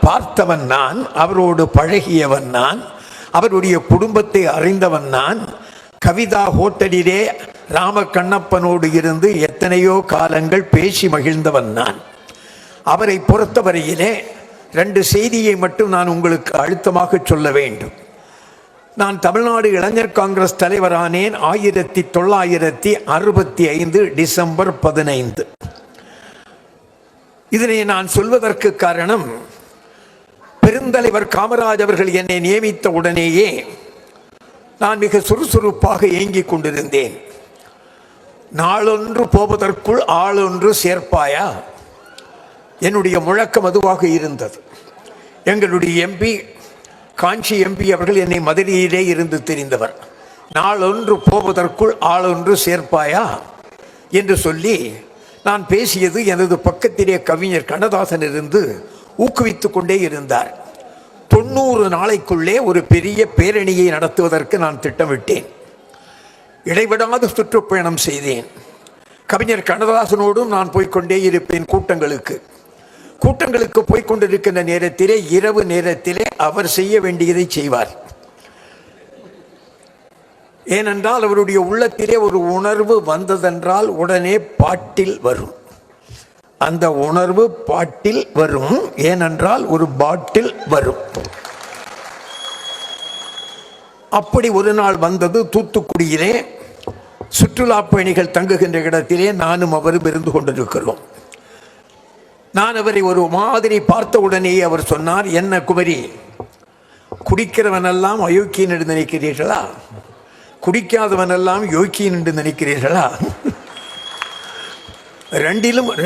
பார்த்தவன் நான், அவரோடு பழகியவன் நான், அவருடைய குடும்பத்தை அறிந்தவன் நான். கவிதா ஹோட்டலிலே ராம கண்ணப்பனோடு இருந்து எத்தனையோ காலங்கள் பேசி மகிழ்ந்தவன் நான். அவரை பொறுத்தவரையிலே 2 செய்தியை மட்டும் நான் உங்களுக்கு அழுத்தமாக சொல்ல வேண்டும். நான் தமிழ்நாடு இளைஞர் காங்கிரஸ் தலைவரானேன் 1965 டிசம்பர் 15. இதனை நான் சொல்வதற்கு காரணம், பெருந்தலைவர் காமராஜ் அவர்கள் என்னை நியமித்த உடனேயே நான் மிக சுறுசுறுப்பாக இயங்கிக் கொண்டிருந்தேன். நாளொன்று போவதற்குள் ஆளொன்று சேர்ப்பாயா, என்னுடைய முழக்கம் அதுவாக இருந்தது. எங்களுடைய எம்பி, காஞ்சி எம்பி அவர்கள் என்னை மதுரையிலே இருந்து தெரிந்தவர். நாளொன்று போவதற்குள் ஆளொன்று சேர்ப்பாயா என்று சொல்லி நான் பேசியது எனது பக்கத்திலே கவிஞர் கண்ணதாசன் இருந்து ஊக்குவித்து கொண்டே இருந்தார். 90 நாளைக்குள்ளே ஒரு பெரிய பேரணியை நடத்துவதற்கு நான் திட்டமிட்டேன். இடைவிடாத சுற்றுப்பயணம் செய்தேன். கவிஞர் கண்ணதாசனோடும் நான் போய்கொண்டே இருப்பேன் கூட்டங்களுக்கு போய்கொண்டிருக்கின்ற நேரத்திலே, இரவு நேரத்திலே அவர் செய்ய வேண்டியதை செய்வார். ஏனென்றால் அவருடைய உள்ளத்திலே ஒரு உணர்வு வந்ததென்றால் உடனே பாட்டில் வரும். அந்த உணர்வு பாட்டில் வரும், ஏனென்றால் ஒரு பாட்டில் வரும். அப்படி ஒரு நாள் வந்தது. தூத்துக்குடியிலே சுற்றுலா பயணிகள் தங்குகின்ற இடத்திலே நானும் அவரும் இருந்து கொண்டிருக்கிறோம். நான் அவரை ஒரு மாதிரி பார்த்த உடனேயே அவர் சொன்னார், என்ன குமரி, குடிக்கிறவனெல்லாம் அயோக்கியன் என்று நினைக்கிறீர்களா? குடிக்காதவனெல்லாம் யோக்கியன் என்று நினைக்கிறீர்களா?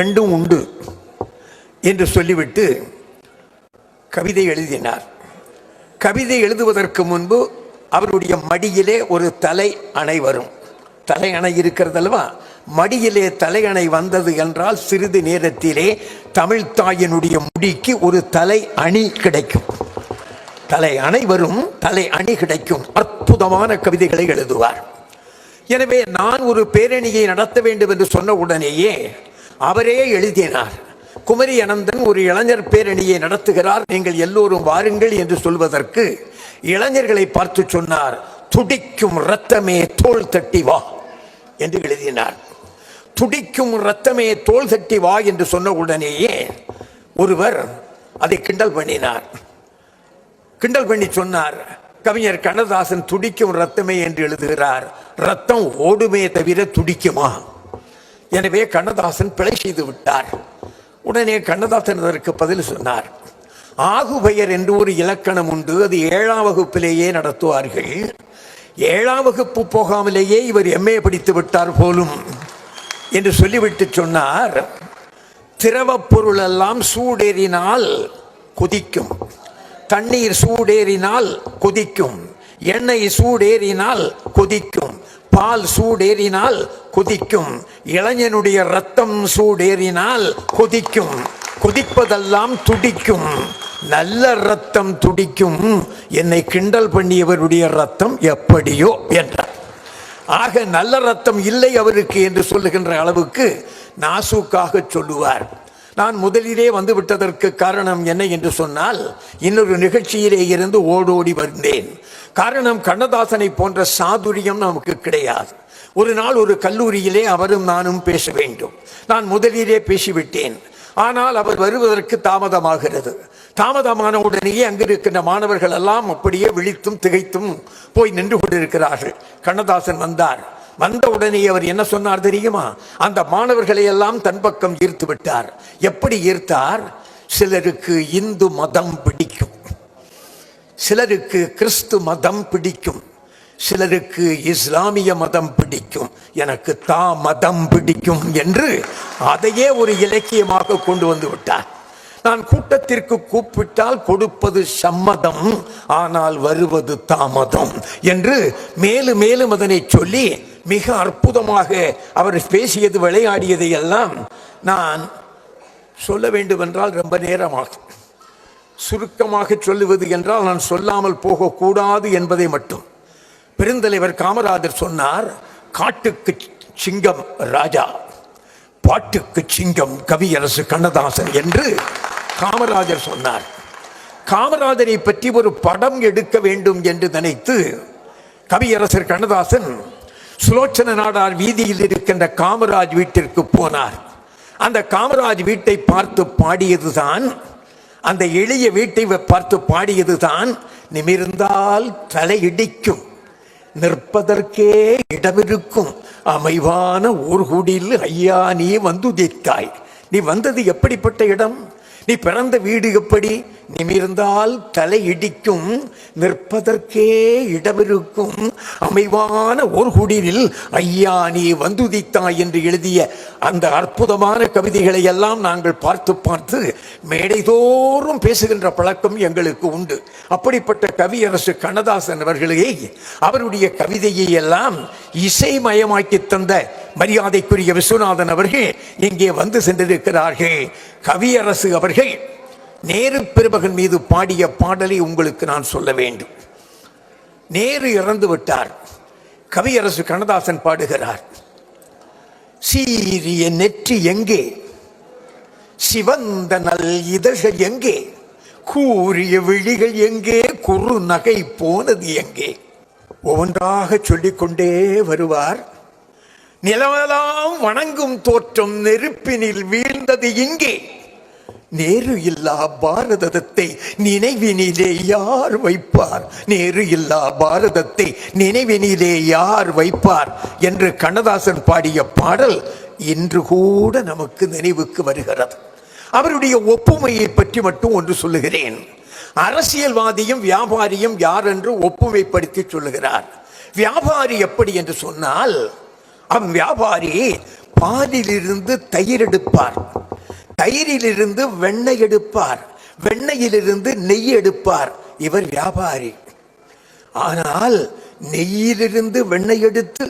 ரெண்டும் உண்டு என்று சொல்லிவிட்டு கவிதை எழுதினார். கவிதை எழுதுவதற்கு முன்பு அவருடைய மடியிலே ஒரு தலை அணை வரும். தலை அணை இருக்கிறதல்வா, மடியிலே தலையணை வந்தது என்றால் சிறிது நேரத்திலே தமிழ்த்தாயினுடைய முடிக்கு ஒரு தலை அணி கிடைக்கும். தலை அணை வரும், தலை அணி கிடைக்கும். அற்புதமான கவிதைகளை எழுதுவார். எனவே நான் ஒரு பேரணியை நடத்த வேண்டும் என்று சொன்ன உடனேயே அவரே எழுதினார், குமரி அனந்தன் ஒரு இளைஞர் பேரணியை நடத்துகிறார், நீங்கள் எல்லோரும் வாருங்கள் என்று சொல்வதற்கு இளைஞர்களை பார்த்து சொன்னார், துடிக்கும் இரத்தமே தோள் தட்டி வா என்று எழுதினார். துடிக்கும் இரத்தமே தோள் தட்டி வா என்று சொன்ன உடனேயே ஒருவர் அதை கிண்டல் பண்ணினார். கிண்டல் பண்ணி சொன்னார், கவிஞர் கண்ணதாசன் துடிக்கும் இரத்தமே என்று எழுதுகிறார், ரத்தம் ஓடுமே தவிர துடிக்குமா? எனவே கண்ணதாசன் பிழை செய்து விட்டார். உடனே கண்ணதாசன் அதற்கு பதில் சொன்னார், ஆகுபெயர் என்று ஒரு இலக்கணம் உண்டு, அது 7ஆம் வகுப்பிலேயே நடத்துவார்கள். 7ஆம் வகுப்பு போகாமலேயே இவர் MA படித்து விட்டார் போலும் என்று சொல்லிவிட்டு சொன்னார், திரவ பொருள் எல்லாம் சூடேறினால் கொதிக்கும், தண்ணீர் சூடேறினால் கொதிக்கும், எண்ணெய் சூடேறினால் கொதிக்கும், பால் சூடேறினால் கொதிக்கும், இளைஞனுடைய ரத்தம் சூடேறினால் கொதிக்கும், கொதிப்பதெல்லாம் துடிக்கும், நல்ல ரத்தம் துடிக்கும், என்னை கிண்டல் பண்ணியவருடைய ரத்தம் எப்படியோ என்றார். ஆக நல்ல ரத்தம் இல்லை அவருக்கு என்று சொல்லுகின்ற அளவுக்கு நாசூக்காக சொல்லுவார். நான் முதலிலே வந்து விட்டதற்கு காரணம் என்ன என்று சொன்னால், இன்னொரு நிகழ்ச்சியிலே இருந்து ஓடோடி வந்தேன். காரணம், கண்ணதாசனை போன்ற சாதுரியம் நமக்கு கிடையாது. ஒரு நாள் ஒரு கல்லூரியிலே அவரும் நானும் பேச வேண்டும். நான் முதலிலே பேசிவிட்டேன். ஆனால் அவர் வருவதற்கு தாமதமாகிறது. தாமதமான உடனேயே அங்கிருக்கின்ற மாணவர்கள் எல்லாம் அப்படியே விழித்தும் திகைத்தும் போய் நின்று கொண்டிருக்கிறார்கள். கண்ணதாசன் வந்தார். வந்த உடனே அவர் என்ன சொன்னார் தெரியுமா? அந்த மாணவர்களை எல்லாம் தன் பக்கம் ஈர்த்து விட்டார். எப்படி ஈர்த்தார்? சிலருக்கு இந்து மதம் பிடிக்கும், சிலருக்கு கிறிஸ்து மதம் பிடிக்கும், சிலருக்கு இஸ்லாமிய மதம் பிடிக்கும், எனக்கு தா மதம் பிடிக்கும் என்று அதையே ஒரு இலக்கியமாக கொண்டு வந்து விட்டார். நான் கூட்டத்திற்கு கூப்பிட்டால் கொடுப்பது சம்மதம், ஆனால் வருவது தாமதம் என்று மேலும் மேலும் அதனை சொல்லி மிக அற்புதமாக அவர் பேசியது, விளையாடியதை எல்லாம் நான் சொல்ல வேண்டும் என்றால் ரொம்ப நேரமாகும். சுருக்கமாக சொல்லுவது என்றால் நான் சொல்லாமல் போகக்கூடாது என்பதை மட்டும். பெருந்தலைவர் காமராஜர் சொன்னார், காட்டுக்கு சிங்கம் ராஜா, பாட்டுக்கு சிங்கம் கவியரசு கண்ணதாசன் என்று காமராஜர் சொன்னார். காமராஜரை பற்றி ஒரு படம் எடுக்க வேண்டும் என்று நினைத்து கவியரசர் கண்ணதாசன் சுலோச்சன நாடார் வீதியில் இருக்கின்ற காமராஜ் வீட்டிற்கு போனார். அந்த காமராஜ் வீட்டை பார்த்து பாடியதுதான், அந்த எளிய வீட்டை பார்த்து பாடியதுதான், நிமிர்ந்தால் தலையிடிக்கும், நிற்பதற்கே இடமிருக்கும், அமைவான ஊர்குடில் ஐயா நீ வந்துதித்தாய். நீ வந்தது எப்படிப்பட்ட இடம்? நீ பிறந்த வீடு எப்படி? நிமிர்ந்தால் தலை இடிக்கும், நிற்பதற்கே இடமிருக்கும், அமைவான ஒரு குடிலில் ஐயா நீ வந்துதித்தாய் என்று எழுதிய அந்த அற்புதமான கவிதைகளை எல்லாம் நாங்கள் பார்த்து பார்த்து மேடைதோறும் பேசுகின்ற பழக்கம் எங்களுக்கு உண்டு. அப்படிப்பட்ட கவியரசு கண்ணதாசன் அவர்களே அவருடைய கவிதையை எல்லாம் இசைமயமாக்கி தந்த மரியாதைக்குரிய விஸ்வநாதன் அவர்கள் இங்கே வந்து சென்றிருக்கிறார்கள். கவியரசு அவர்கள் நேரு பெருமகன் மீது பாடிய பாடலை உங்களுக்கு நான் சொல்ல வேண்டும். நேரு இறந்து விட்டார். கவியரசு கண்ணதாசன் பாடுகிறார். சீரிய நெற்றி எங்கே, சிவந்த நல் இதழ்கள் எங்கே, கூறிய விழிகள் எங்கே, குறு நகை போனது எங்கே? ஒவ்வொன்றாக சொல்லிக்கொண்டே வருவார். நிலவெல்லாம் வணங்கும் தோற்றம் நெருப்பினில் வீழ்ந்தது இங்கே, நேரு இல்லா பாரதத்தை நினைவினிலே யார் வைப்பார், நேரு இல்லா பாரதத்தை நினைவினிலே யார் வைப்பார் என்று கண்ணதாசன் பாடிய பாடல் இன்று கூட நமக்கு நினைவுக்கு வருகிறது. அவருடைய ஒப்புமையை பற்றி மட்டும் ஒன்று சொல்லுகிறேன். அரசியல்வாதியும் வியாபாரியும் யார் என்று ஒப்புமைப்படுத்தி சொல்லுகிறார். வியாபாரி எப்படி என்று சொன்னால், வியாபாரி பாலிலிருந்து தயிர் எடுப்பார், தயிரிலிருந்து வெண்ணெய் எடுப்பார், வெண்ணெயிலிருந்து நெய் எடுப்பார். இவர் வியாபாரி. ஆனால் நெய்யிலிருந்து வெண்ணெய் எடுத்து,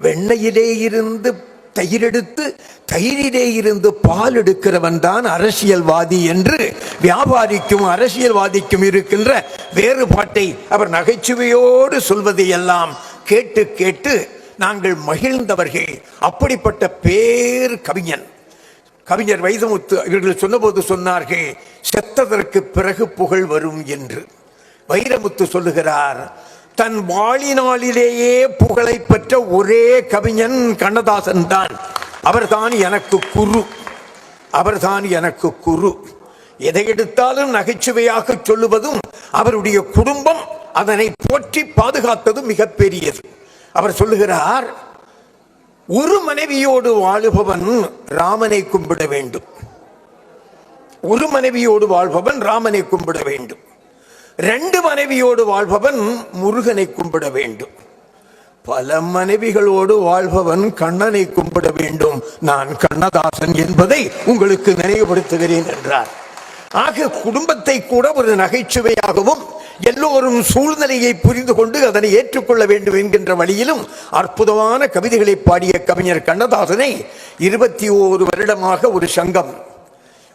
வெண்ணெயிலே இருந்து தயிர் எடுத்து, தயிரிலே இருந்து பால் எடுக்கிறவன் தான் அரசியல்வாதி என்று வியாபாரிக்கும் அரசியல்வாதிக்கும் இருக்கின்ற வேறுபாட்டை அவர் நகைச்சுவையோடு சொல்வதை எல்லாம் கேட்டு கேட்டு நாங்கள் மகிழ்ந்தவர்கள். அப்படிப்பட்ட பேர் கவிஞன் கவிஞர் வைரமுத்து இவர்கள் சொன்னபோது சொன்னார்கள், செத்ததற்கு பிறகு புகழ் வரும் என்று. வைரமுத்து சொல்லுகிறார், தன் வாழினாளிலேயே புகழை பெற்ற ஒரே கவிஞன் கண்ணதாசன் தான். அவர்தான் எனக்கு குரு, அவர்தான் எனக்கு குரு. எதை எடுத்தாலும் நகைச்சுவையாக சொல்லுவதும், அவருடைய குடும்பம் அதனை போற்றி பாதுகாத்ததும் மிகப்பெரியது. அவர் சொல்லுகிறார், ஒரு மனைவியோடு வாழுபவன் ராமனை கும்பிட வேண்டும், ஒரு மனைவியோடு வாழ்பவன் ராமனை கும்பிட வேண்டும், ரெண்டு மனைவியோடு வாழ்பவன் முருகனை கும்பிட வேண்டும், பல மனைவிகளோடு வாழ்பவன் கண்ணனை கும்பிட வேண்டும். நான் கண்ணதாசன் என்பதை உங்களுக்கு நினைவுபடுத்துகிறேன் என்றார். ஆக குடும்பத்தை கூட ஒரு நகைச்சுவையாகவும் எல்லோரும் சூழ்நிலையை புரிந்து கொண்டு அதனை ஏற்றுக்கொள்ள வேண்டும் என்கின்ற வழியிலும் அற்புதமான கவிதைகளை பாடிய கவிஞர் கண்ணதாசனை 21 வருடமாக ஒரு சங்கம்,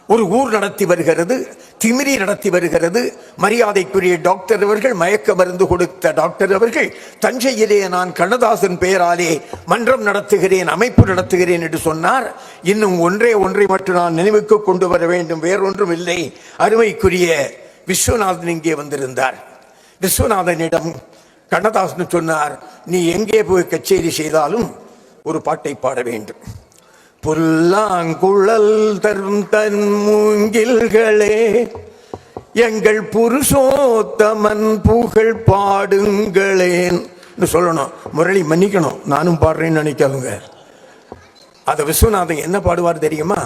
ஒரு ஊர் நடத்தி வருகிறது, திமிரி நடத்தி வருகிறது. மரியாதைக்குரிய டாக்டர் அவர்கள், மயக்க மருந்து கொடுத்த டாக்டர் அவர்கள், தஞ்சையிலே நான் கண்ணதாசன் பெயராலே மன்றம் நடத்துகிறேன், அமைப்பு நடத்துகிறேன் என்று சொன்னார். இன்னும் ஒன்றை மட்டும் நான் நினைவுக்கு கொண்டு வர வேண்டும், வேறொன்றும் இல்லை. அருமைக்குரிய விஸ்வநாதன் இங்கே வந்திருந்தார். விஸ்வநாதனிடம் கண்ணதாசன் சொன்னார், நீ எங்கே போய் கச்சேரி செய்தாலும் ஒரு பாட்டை பாட வேண்டும். புல்லாங்குழல் தரும் தன் மூங்கில்களே, எங்கள் புருஷோத்தமன் புகழ் பாடுங்களேன் சொல்லணும். முரளி மன்னிக்கணும், நானும் பாடுறேன்னு நினைக்காதுங்க. அத விஸ்வநாதன் என்ன பாடுவார் தெரியுமா?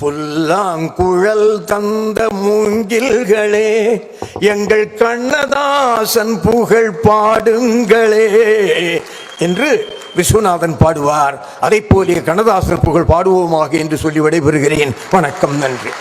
புல்லாங்குழல் தந்த மூங்கில்களே, எங்கள் கண்ணதாசன் புகழ் பாடுங்களே என்று விஸ்வநாதன் பாடுவார். அதை போலே கண்ணதாசன் புகழ் பாடுவோமாக என்று சொல்லி விடைபெறுகிறேன். வணக்கம், நன்றி.